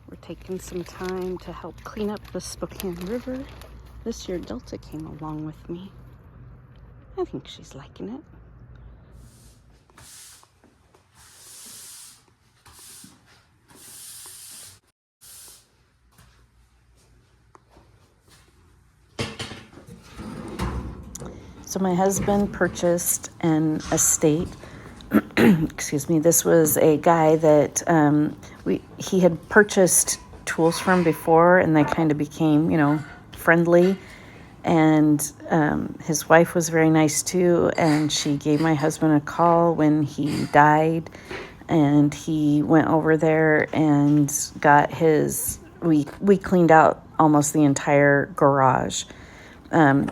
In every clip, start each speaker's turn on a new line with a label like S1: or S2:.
S1: we're taking some time to help clean up the Spokane River. This year Delta came along with me. I think she's liking it. So my husband purchased an estate. Excuse me. This was a guy that he had purchased tools from before, and they kind of became, friendly. And his wife was very nice too, and she gave my husband a call when he died, and he went over there and got his. We cleaned out almost the entire garage.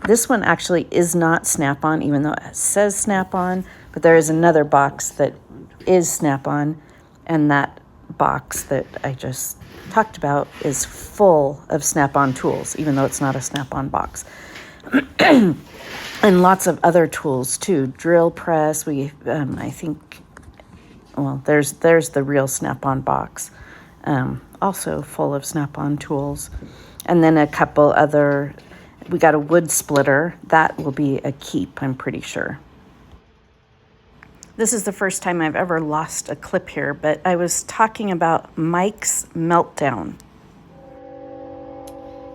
S1: This one actually is not Snap-on, even though it says Snap-on, but there is another box that is Snap-on, and that box that I just talked about is full of Snap-on tools, even though it's not a Snap-on box. And lots of other tools too. Drill press, I think, well, there's the real Snap-on box, also full of Snap-on tools. And then a couple other. We got a wood splitter. That will be a keep, I'm pretty sure. This is the first time I've ever lost a clip here, but I was talking about Mike's meltdown.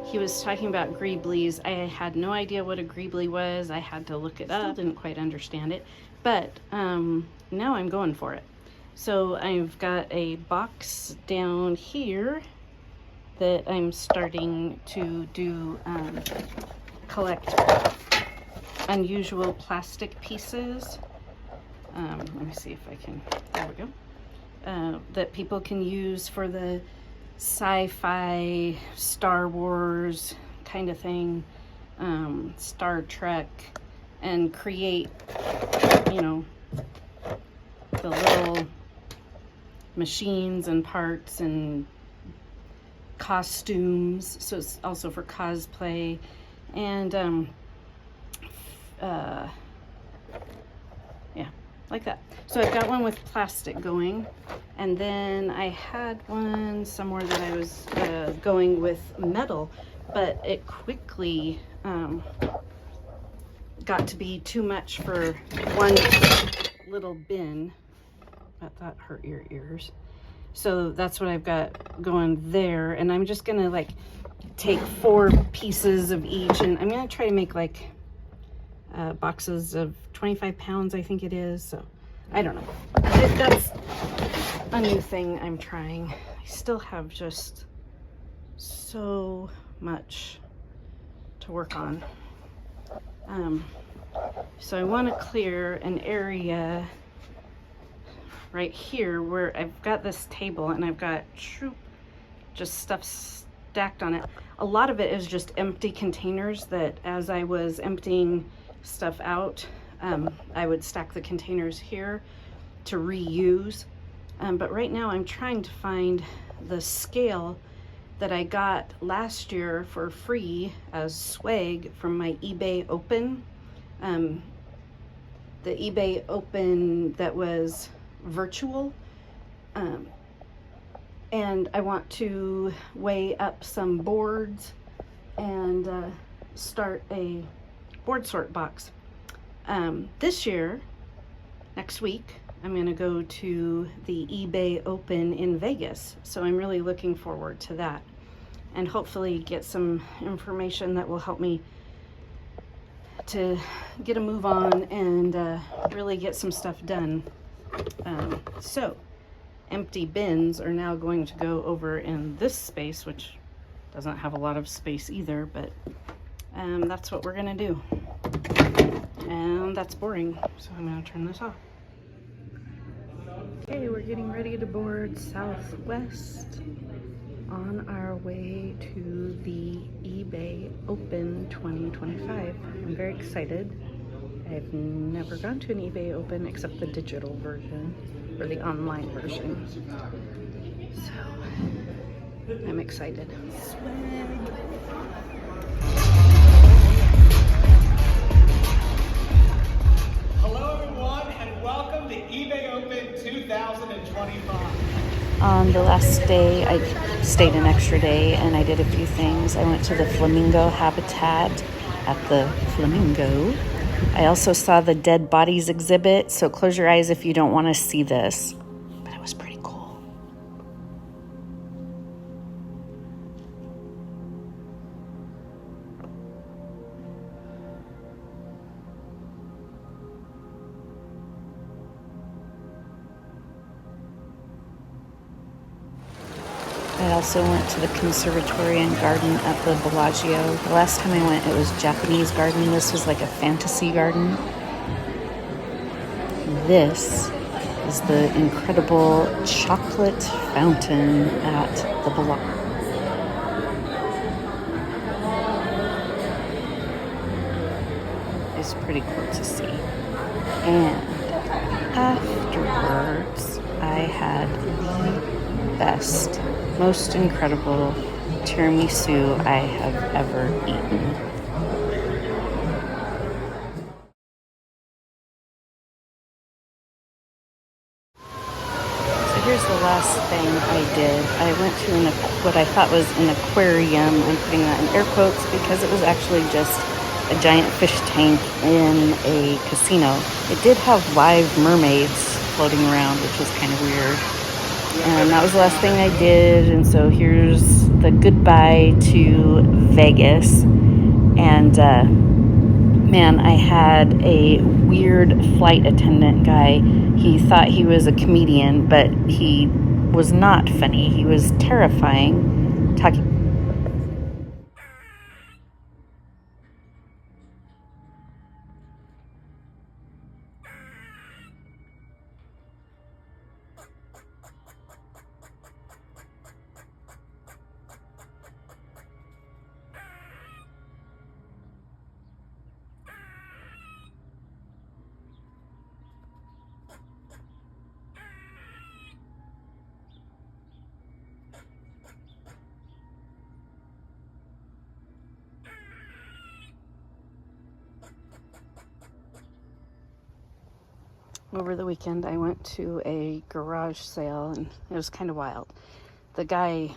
S1: He was talking about Greebles. I had no idea what a Greeble was. I had to look it up. Didn't quite understand it, but now I'm going for it. So I've got a box down here that I'm starting to do, collect unusual plastic pieces. Let me see if I can, there we go. That people can use for the sci-fi, Star Wars kind of thing, Star Trek, and create, the little machines and parts and costumes. So it's also for cosplay, and yeah, like that. So I've got one with plastic going, and then I had one somewhere that I was going with metal, but it quickly got to be too much for one little bin. That hurt your ears. So that's what I've got going there, and I'm just gonna take 4 pieces of each, and I'm gonna try to make boxes of 25 pounds, I think it is. So I don't know. That's a new thing I'm trying. I still have just so much to work on. So I want to clear an area right here where I've got this table and I've got just stuff stacked on it. A lot of it is just empty containers that, as I was emptying stuff out, I would stack the containers here to reuse. But right now I'm trying to find the scale that I got last year for free as swag from my eBay Open. The eBay Open that was virtual, and I want to weigh up some boards and start a Boardsort box. This year, next week, I'm going to go to the eBay Open in Vegas, so I'm really looking forward to that, and hopefully get some information that will help me to get a move on and really get some stuff done. So empty bins are now going to go over in this space, which doesn't have a lot of space either, but that's what we're gonna do. And that's boring, so I'm gonna turn this off. Okay, we're getting ready to board Southwest on our way to the eBay Open 2025. I'm very excited. I've never gone to an eBay Open except the digital version or the online version. So I'm excited. Swag.
S2: Hello everyone and welcome to eBay Open 2025.
S1: On the last day, I stayed an extra day and I did a few things. I went to the flamingo habitat at the Flamingo. I also saw the dead bodies exhibit, so close your eyes if you don't want to see this. But it was pretty cool. I also went to the conservatory and garden at the Bellagio. The last time I went, it was Japanese garden. This was like a fantasy garden. This is the incredible chocolate fountain at the Bellagio. It's pretty cool to see. And afterwards, I had the best, most incredible tiramisu I have ever eaten. So here's the last thing I did. I went to what I thought was an aquarium. I'm putting that in air quotes because it was actually just a giant fish tank in a casino. It did have live mermaids floating around, which was kind of weird. And that was the last thing I did. And so here's the goodbye to Vegas. And man, I had a weird flight attendant guy. He thought he was a comedian, but he was not funny. He was terrifying. Talking. Over the weekend, I went to a garage sale, and it was kind of wild. The guy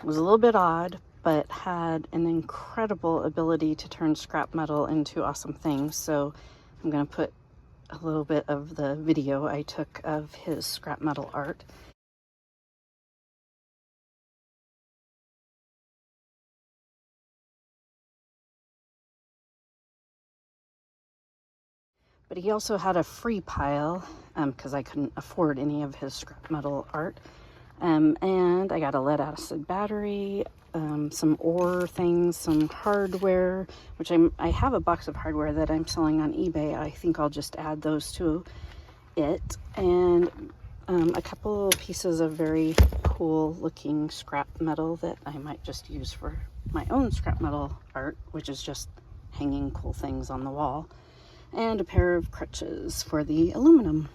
S1: was a little bit odd, but had an incredible ability to turn scrap metal into awesome things. So I'm going to put a little bit of the video I took of his scrap metal art. But he also had a free pile because I couldn't afford any of his scrap metal art. And I got a lead acid battery, some ore things, some hardware, which I have a box of hardware that I'm selling on eBay. I think I'll just add those to it. And a couple pieces of very cool looking scrap metal that I might just use for my own scrap metal art, which is just hanging cool things on the wall. And a pair of crutches for the aluminum.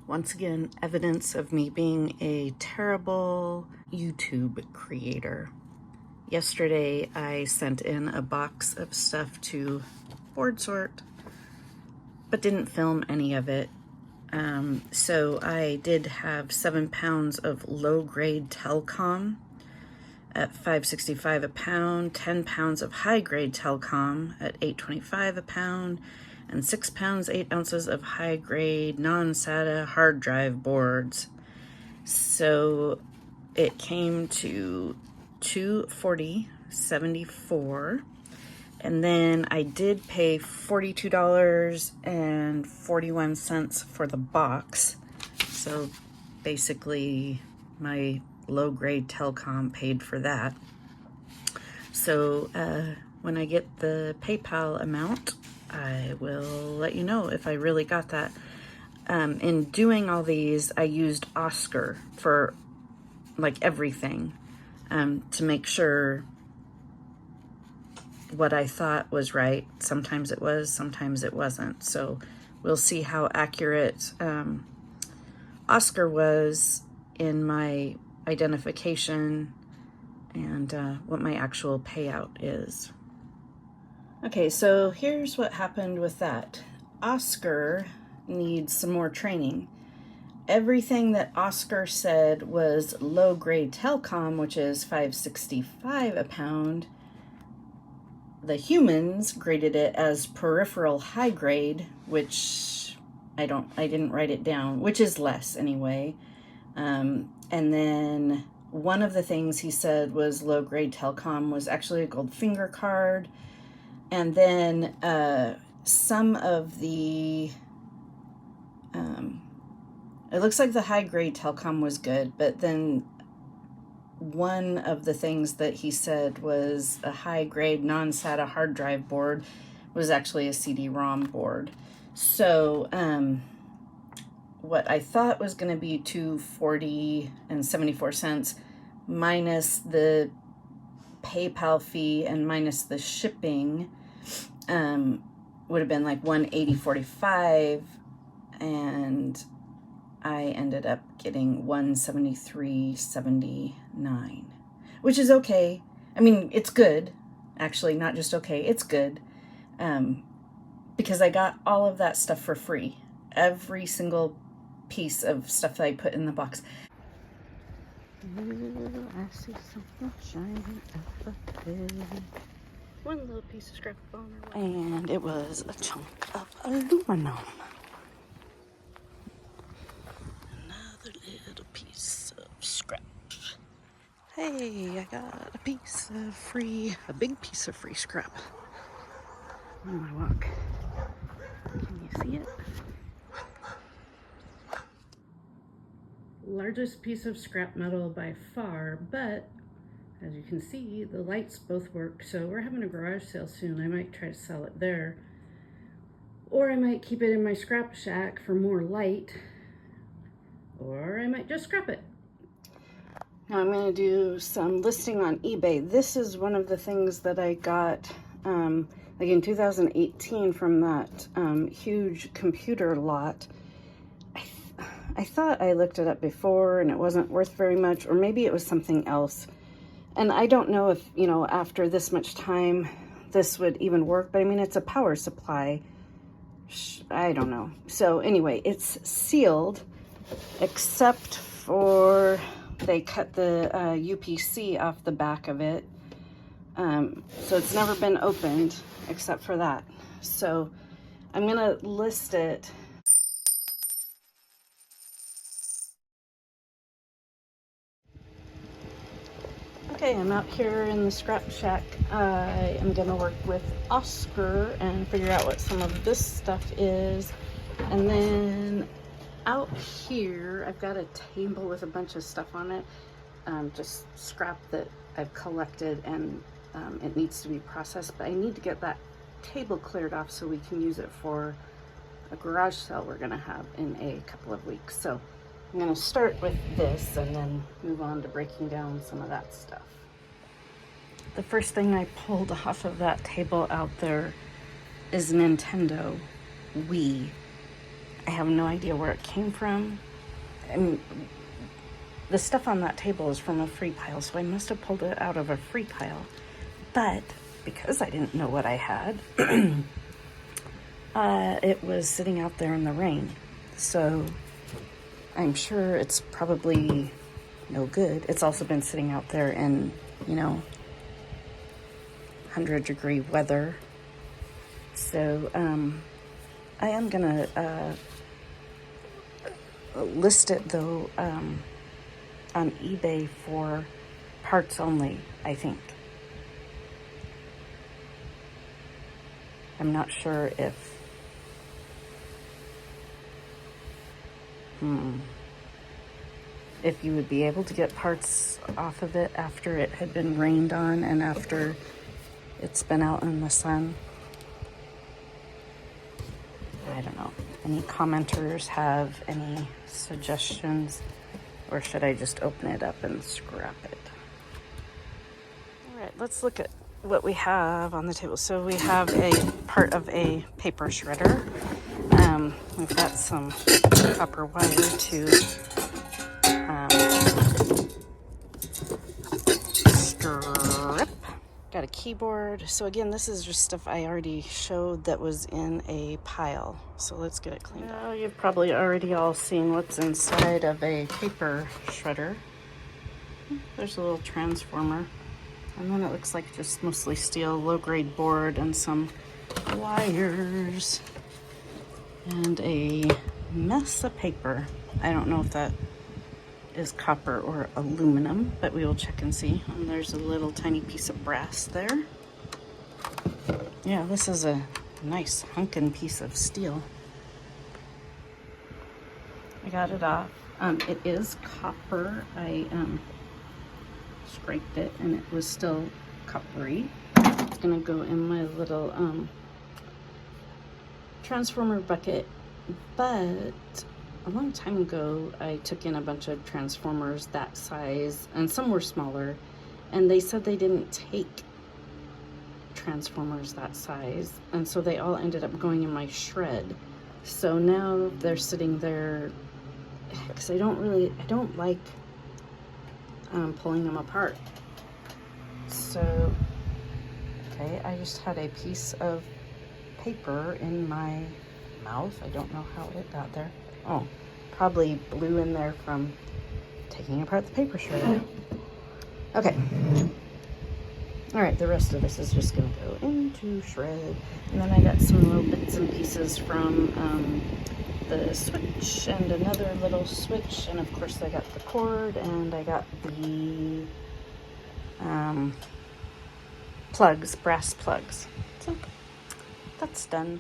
S1: Once again, evidence of me being a terrible YouTube creator. Yesterday, I sent in a box of stuff to Boardsort, but didn't film any of it. So I did have 7 pounds of low-grade telecom at $5.65 a pound, 10 pounds of high-grade telecom at $8.25 a pound, and 6 pounds, 8 ounces of high-grade non-SATA hard drive boards. So it came to $240.74. And then I did pay $42.41 for the box. So basically my low-grade telecom paid for that. So when I get the PayPal amount, I will let you know if I really got that. In doing all these, I used Oscar for like everything to make sure what I thought was right. Sometimes it was, sometimes it wasn't. So we'll see how accurate Oscar was in my identification and what my actual payout is. Okay, so here's what happened with that. Oscar needs some more training. everything that Oscar said was low grade telecom, which is $5.65 a pound, the humans graded it as peripheral high grade, which I didn't write it down, which is less anyway. And then one of the things he said was low grade telecom was actually a gold finger card. And then some of the, it looks like the high grade telecom was good, but then one of the things that he said was a high grade non-SATA hard drive board was actually a CD-ROM board. So what I thought was going to be $240.74 minus the PayPal fee and minus the shipping would have been like $180.45, and I ended up getting $173.79, which is okay. I mean, it's good, actually, not just okay, it's good, because I got all of that stuff for free. Every single piece of stuff that I put in the box. Ooh, I see something shining up ahead. One little piece of scrap on our way. And it was a chunk of aluminum. Another little piece of scrap. Hey, I got a big piece of free scrap on my walk. Can you see it? Largest piece of scrap metal by far, but as you can see, the lights both work, so we're having a garage sale soon. I might try to sell it there, or I might keep it in my scrap shack for more light, or I might just scrap it. Now I'm going to do some listing on eBay. This is one of the things that I got like in 2018 from that huge computer lot. I thought I looked it up before and it wasn't worth very much, or maybe it was something else. And I don't know if, you know, after this much time, this would even work, but I mean, it's a power supply. I don't know. So anyway, it's sealed, except for they cut the UPC off the back of it. So it's never been opened except for that. So I'm gonna list it. Okay, I'm out here in the scrap shack. I am gonna work with Oscar and figure out what some of this stuff is. And then out here, I've got a table with a bunch of stuff on it. Just scrap that I've collected, and it needs to be processed, but I need to get that table cleared off so we can use it for a garage sale we're gonna have in a couple of weeks. So I'm gonna start with this and then move on to breaking down some of that stuff. The first thing I pulled off of that table out there is a Nintendo Wii. I have no idea where it came from. And the stuff on that table is from a free pile, so I must have pulled it out of a free pile. But because I didn't know what I had, it was sitting out there in the rain. So I'm sure it's probably no good. It's also been sitting out there in, 100-degree weather. So I am gonna list it though on eBay for parts only, I think. I'm not sure if you would be able to get parts off of it after it had been rained on and after it's been out in the sun. I don't know. Any commenters have any suggestions, or should I just open it up and scrap it? All right, let's look at what we have on the table. So we have a part of a paper shredder. We've got some copper wire to strip. Got a keyboard. So again, this is just stuff I already showed that was in a pile. So let's get it cleaned up. You've probably already all seen what's inside of a paper shredder. There's a little transformer. And then it looks like just mostly steel, low-grade board, and some wires. And a mess of paper. I don't know if that is copper or aluminum, but we will check and see. And there's a little tiny piece of brass there. Yeah, this is a nice hunkin' piece of steel. I got it off. It is copper. I scraped it and it was still coppery. It's gonna go in my little transformer bucket, but a long time ago, I took in a bunch of transformers that size, and some were smaller, and they said they didn't take transformers that size, and so they all ended up going in my shred. So now they're sitting there, because I don't like pulling them apart. So, okay, I just had a piece of paper in my mouth. I don't know how it got there. Oh, probably blew in there from taking apart the paper shredder. Okay. All right, the rest of this is just gonna go into shred. And then I got some little bits and pieces from the switch and another little switch. And of course I got the cord and I got the plugs, brass plugs. So that's done.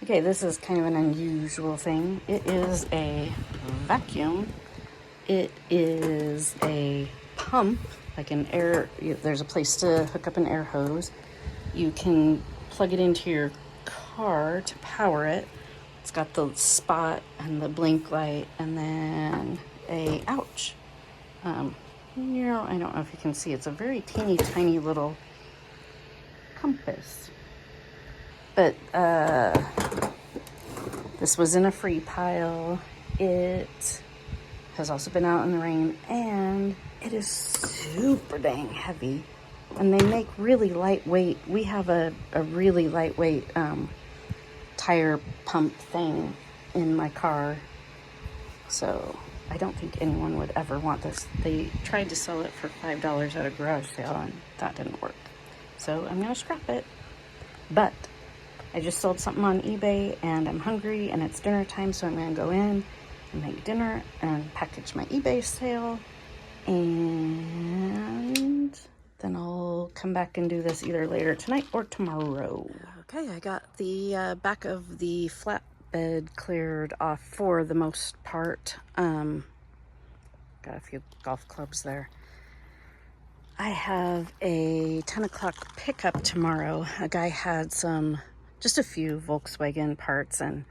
S1: Okay, this is kind of an unusual thing. It is a vacuum. It is a pump, like an air, there's a place to hook up an air hose. You can plug it into your car to power it. It's got the spot and the blink light and then a ouch. I don't know if you can see, it's a very teeny tiny little compass. But this was in a free pile. It has also been out in the rain, and it is super dang heavy. And they make really lightweight. We have a really lightweight tire pump thing in my car. So I don't think anyone would ever want this. They tried to sell it for $5 at a garage sale, and that didn't work. So I'm gonna scrap it. But I just sold something on eBay and I'm hungry and it's dinner time, so I'm gonna go in and make dinner and package my eBay sale, and then I'll come back and do this either later tonight or tomorrow. Okay, I got the back of the flatbed cleared off for the most part. Got a few golf clubs there. I have a 10 o'clock pickup tomorrow. A guy had just a few Volkswagen parts, and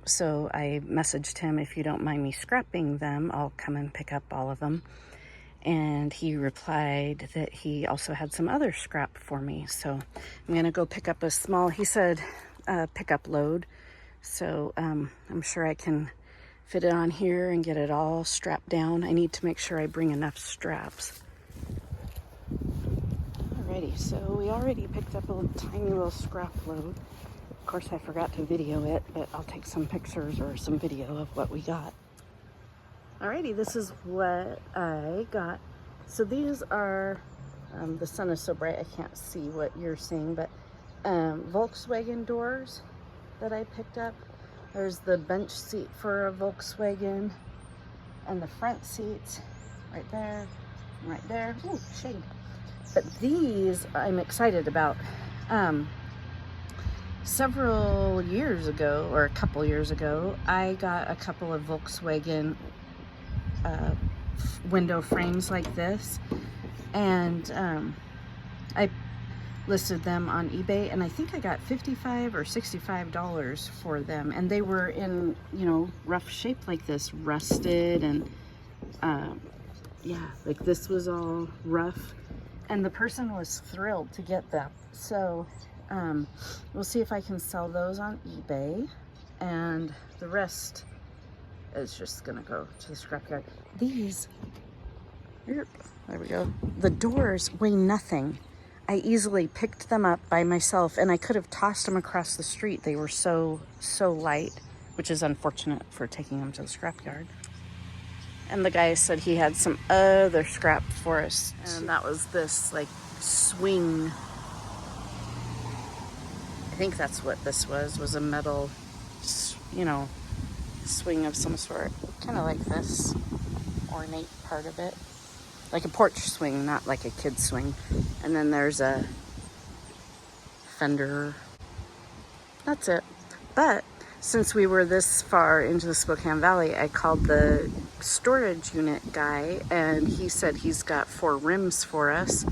S1: so I messaged him, if you don't mind me scrapping them, I'll come and pick up all of them. And he replied that he also had some other scrap for me. So I'm gonna go pick up a small, he said, pickup load. So I'm sure I can fit it on here and get it all strapped down. I need to make sure I bring enough straps. Alrighty, so we already picked up a tiny little scrap load. Of course, I forgot to video it, but I'll take some pictures or some video of what we got. Alrighty, this is what I got. So these are, the sun is so bright I can't see what you're seeing, but Volkswagen doors that I picked up. There's the bench seat for a Volkswagen and the front seats right there, and right there. Ooh, shade. But these I'm excited about. Several years ago, or a couple years ago, I got a couple of Volkswagen window frames like this, and I listed them on eBay, and I think I got $55 or $65 for them, and they were in, rough shape like this, rusted, and yeah, like this was all rough, and the person was thrilled to get them. So we'll see if I can sell those on eBay, and the rest is just gonna go to the scrapyard. These, there we go. The doors weigh nothing. I easily picked them up by myself, and I could have tossed them across the street. They were so light, which is unfortunate for taking them to the scrapyard. And the guy said he had some other scrap for us, and that was this like swing. I think that's what this was a metal, you know, swing of some sort. Kind of like this ornate part of it. Like a porch swing, not like a kid swing. And then there's a fender. That's it. But since we were this far into the Spokane Valley, I called the storage unit guy, and he said he's got 4 rims for us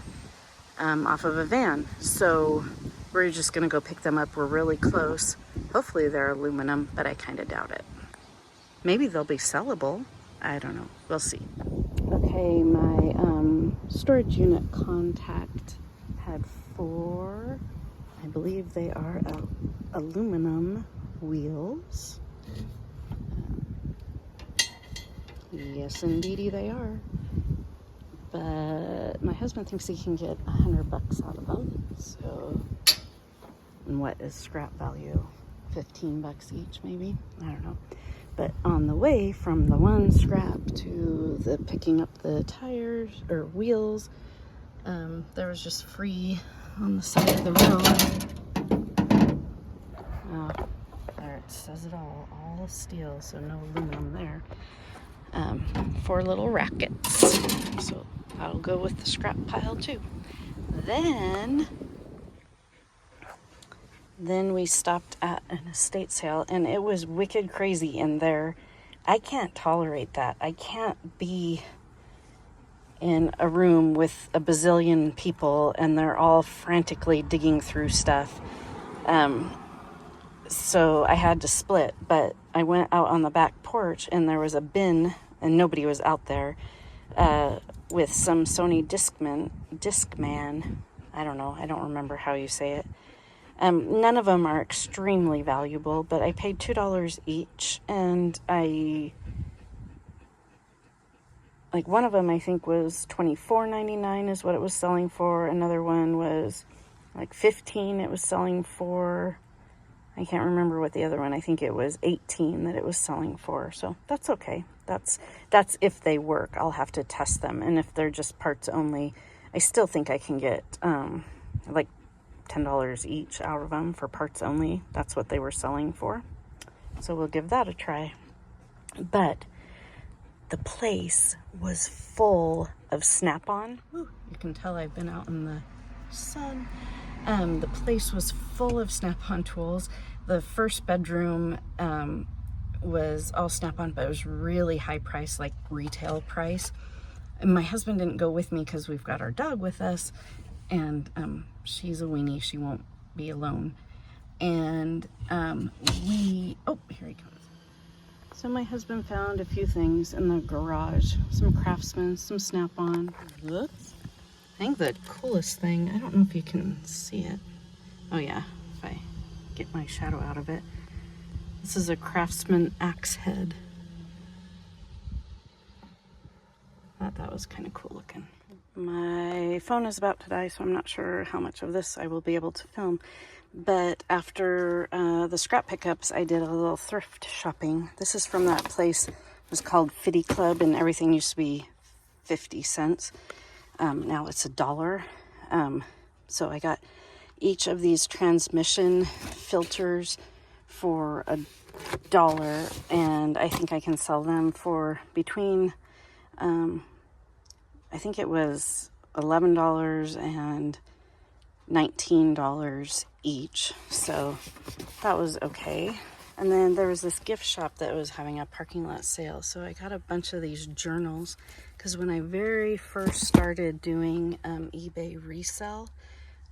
S1: off of a van. So we're just gonna go pick them up. We're really close. Hopefully they're aluminum, but I kind of doubt it. Maybe they'll be sellable. I don't know. We'll see. Okay, my storage unit contact had 4, I believe they are aluminum wheels. Yes, indeedy they are. But my husband thinks he can get $100 out of them. So, and what is scrap value? $15 each, maybe? I don't know. But on the way from the one scrap to the picking up the tires or wheels, there was just free on the side of the road. Oh, there it says it all steel, so no aluminum there. 4 little rackets. So that'll go with the scrap pile too. Then we stopped at an estate sale, and it was wicked crazy in there. I can't tolerate that. I can't be in a room with a bazillion people and they're all frantically digging through stuff. So I had to split, but I went out on the back porch and there was a bin, and nobody was out there, with some Sony Discman. I don't know. I don't remember how you say it. None of them are extremely valuable, but I paid $2 each, and like one of them I think was $24.99 is what it was selling for. Another one was like $15 it was selling for. I can't remember what the other one, I think it was $18 that it was selling for. So that's okay. That's if they work. I'll have to test them, and if they're just parts only, I still think I can get like $10 each out of them for parts only. That's what they were selling for. So we'll give that a try. But the place was full of Snap-on. Ooh, you can tell I've been out in the sun. The place was full of Snap-on tools. The first bedroom was all Snap-on, but it was really high price, like retail price. And my husband didn't go with me because we've got our dog with us, and she's a weenie. She won't be alone. And oh, here he comes. So my husband found a few things in the garage. Some Craftsman, some Snap-on. Whoops. I think the coolest thing, I don't know if you can see it. Oh yeah, if I get my shadow out of it. This is a Craftsman axe head. Thought that was kind of cool looking. My phone is about to die, so I'm not sure how much of this I will be able to film. But after the scrap pickups, I did a little thrift shopping. This is from that place. It was called Fitty Club, and everything used to be 50 cents. Now it's $1. So I got each of these transmission filters for $1, and I think I can sell them for between, I think it was $11 and $19 each. So that was okay. And then there was this gift shop that was having a parking lot sale. So I got a bunch of these journals, because when I very first started doing eBay resell,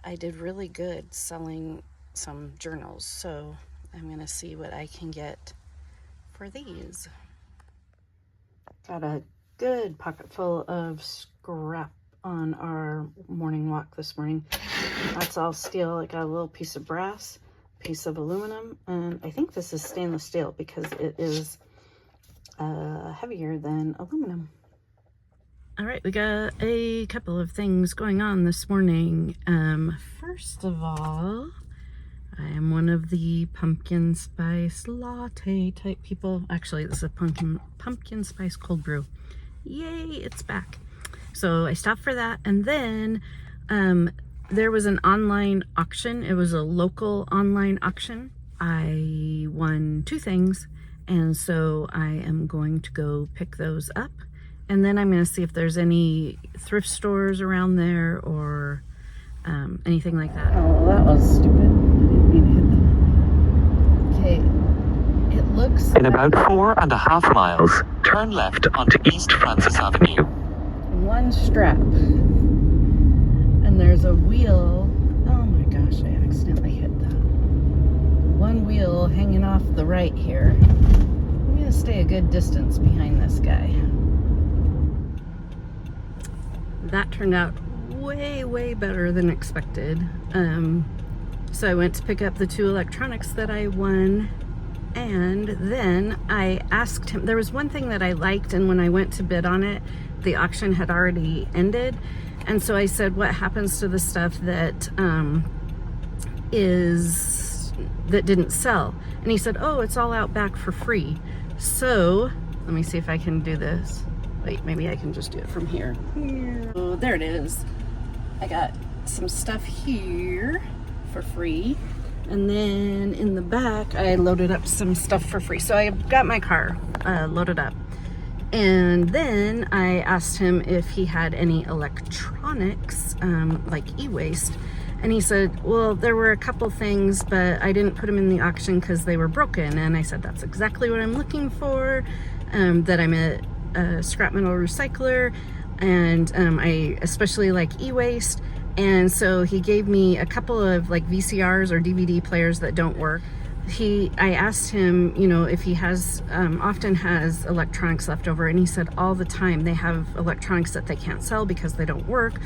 S1: I did really good selling some journals. So I'm going to see what I can get for these. Got a good pocket full of scrap on our morning walk this morning. That's all steel. I got a little piece of brass, piece of aluminum, and I think this is stainless steel because it is heavier than aluminum. All right, we got a couple of things going on this morning. First of all, I am one of the pumpkin spice latte type people. Actually, this is a pumpkin spice cold brew. Yay, it's back. So I stopped for that, and then there was an online auction. It was a local online auction. I won 2 things, and so I am going to go pick those up. And then I'm going to see if there's any thrift stores around there or anything like that. Oh, that was stupid. I didn't mean to hit that. Okay, it looks...
S2: In about 4.5 miles, turn left onto East Francis Avenue.
S1: One strap. And there's a wheel. Oh my gosh, I accidentally hit that. One wheel hanging off the right here. I'm going to stay a good distance behind this guy. That turned out way better than expected. So I went to pick up the 2 electronics that I won, and then I asked him, there was one thing that I liked, and when I went to bid on it, the auction had already ended. And so I said, what happens to the stuff that that didn't sell? And he said, oh, it's all out back for free. So let me see if I can do this. Wait, maybe I can just do it from here. Oh, there it is. I got some stuff here for free. And then in the back, I loaded up some stuff for free. So I got my car loaded up. And then I asked him if he had any electronics, like e-waste. And he said, well, there were a couple things, but I didn't put them in the auction because they were broken. And I said, that's exactly what I'm looking for, that I'm a scrap metal recycler, and I especially like e-waste. And so he gave me a couple of like VCRs or DVD players that don't work. I asked him, you know, if he has often has electronics left over, and he said all the time they have electronics that they can't sell because they don't work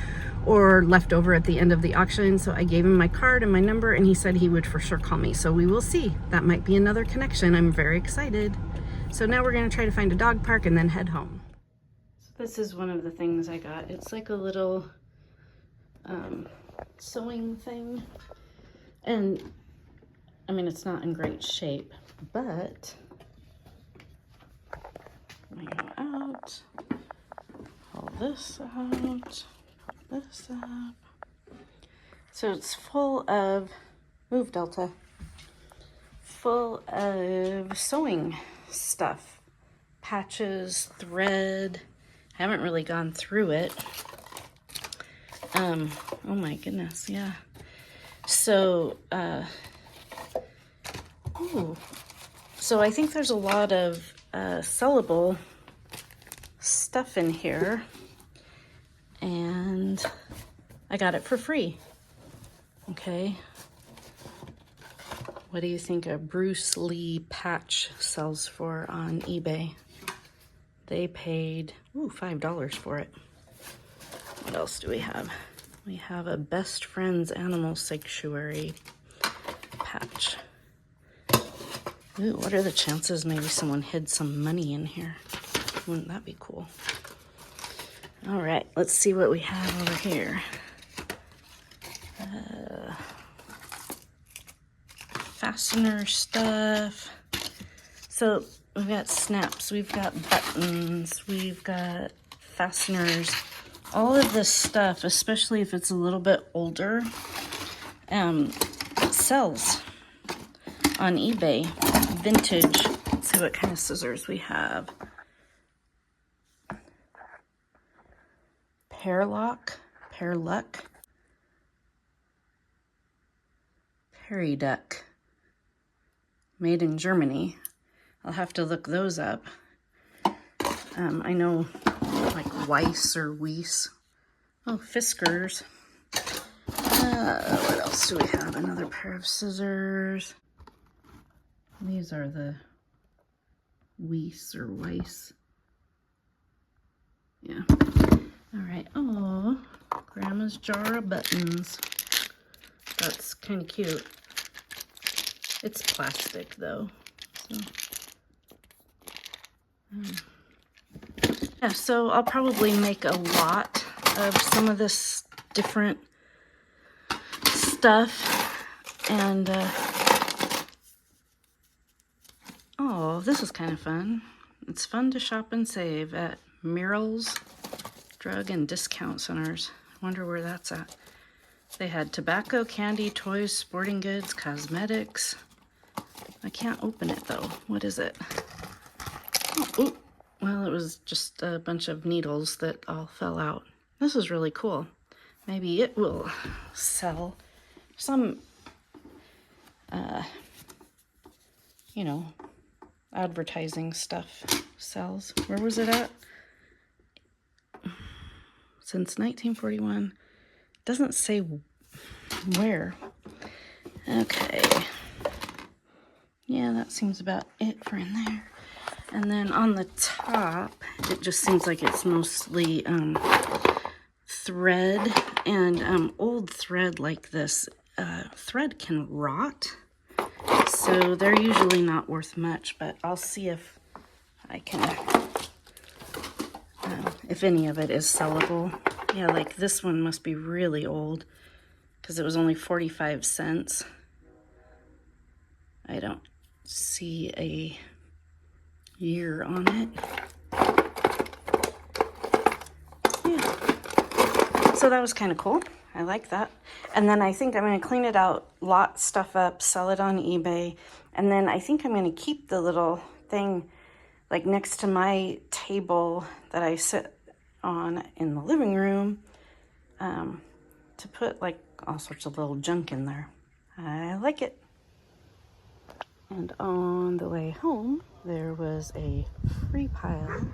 S1: or left over at the end of the auction. So I gave him my card and my number, and he said he would for sure call me. So we will see. That might be another connection. I'm very excited. So now we're going to try to find a dog park and then head home. So this is one of the things I got. It's like a little sewing thing. And I mean, it's not in great shape, but let me go out, pull this out, pull this up. So it's full of, move Delta, full of sewing stuff, patches, thread. I haven't really gone through it. Oh my goodness, yeah. So, so I think there's a lot of sellable stuff in here, and I got it for free. Okay. What do you think a Bruce Lee patch sells for on eBay? They paid $5 for it. What else do we have? We have a Best Friends Animal Sanctuary patch. Ooh, what are the chances maybe someone hid some money in here? Wouldn't that be cool? All right, let's see what we have over here. Fastener stuff. So we've got snaps, we've got buttons, we've got fasteners. All of this stuff, especially if it's a little bit older, sells on eBay. Vintage. Let's see what kind of scissors we have. Pearluck, Periduck, made in Germany. I'll have to look those up. I know like Weiss or Weiss. Oh, Fiskars. What else do we have? Another pair of scissors. These are the Weiss or Weiss. Yeah. All right. Oh, Grandma's jar of buttons. That's kind of cute. It's plastic though. So. Yeah, so I'll probably make a lot of some of this different stuff. And, oh, this is kind of fun. It's fun to shop and save at Murrell's Drug and Discount Centers. I wonder where that's at. They had tobacco, candy, toys, sporting goods, cosmetics. I can't open it though. What is it? Oh, ooh. Well, it was just a bunch of needles that all fell out. This is really cool. Maybe it will sell. Some, you know, advertising stuff sells. Where was it at? Since 1941. Doesn't say where. Okay. Yeah, that seems about it for in there. And then on the top, it just seems like it's mostly thread. And old thread like this, thread can rot. So they're usually not worth much, but I'll see if I can, if any of it is sellable. Yeah, like this one must be really old because it was only 45 cents. I don't see a year on it. Yeah. So that was kind of cool. I like that. And then I think I'm going to clean it out, lot stuff up, sell it on eBay. And then I think I'm going to keep the little thing like next to my table that I sit on in the living room to put like all sorts of little junk in there. I like it. And on the way home, there was a free pile,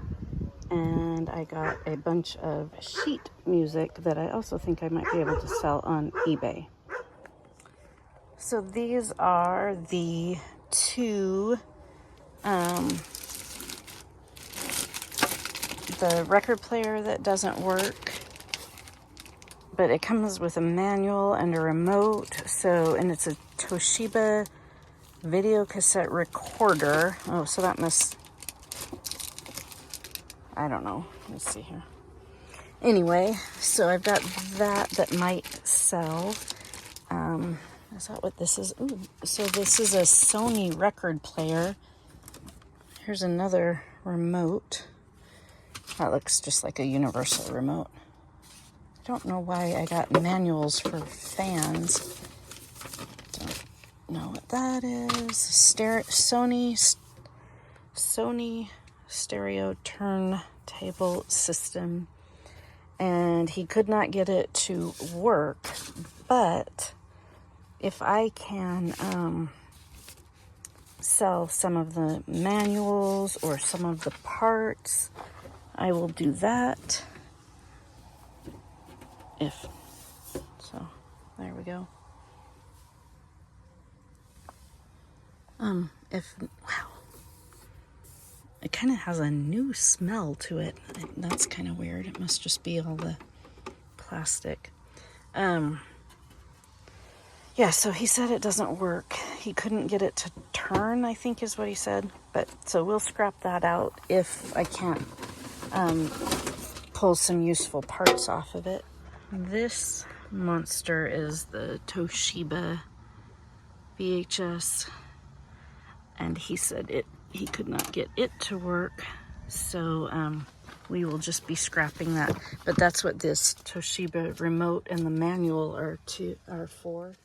S1: and I got a bunch of sheet music that I also think I might be able to sell on eBay. So these are the two, the record player that doesn't work, but it comes with a manual and a remote. So, and it's a Toshiba video cassette recorder. Oh, so that must, I don't know. Let's see here. Anyway, so I've got that might sell. Is that what this is? Ooh, so this is a Sony record player. Here's another remote. That looks just like a universal remote. I don't know why I got manuals for fans. Don't know what that is. Sony stereo turntable system. And he could not get it to work, but if I can sell some of the manuals or some of the parts, I will do that. So there we go. Wow. It kind of has a new smell to it. That's kind of weird. It must just be all the plastic. Yeah, so he said it doesn't work. He couldn't get it to turn, I think is what he said. But so we'll scrap that out if I can't pull some useful parts off of it. This monster is the Toshiba VHS, and he said he could not get it to work, so we will just be scrapping that. But that's what this Toshiba remote and the manual are for.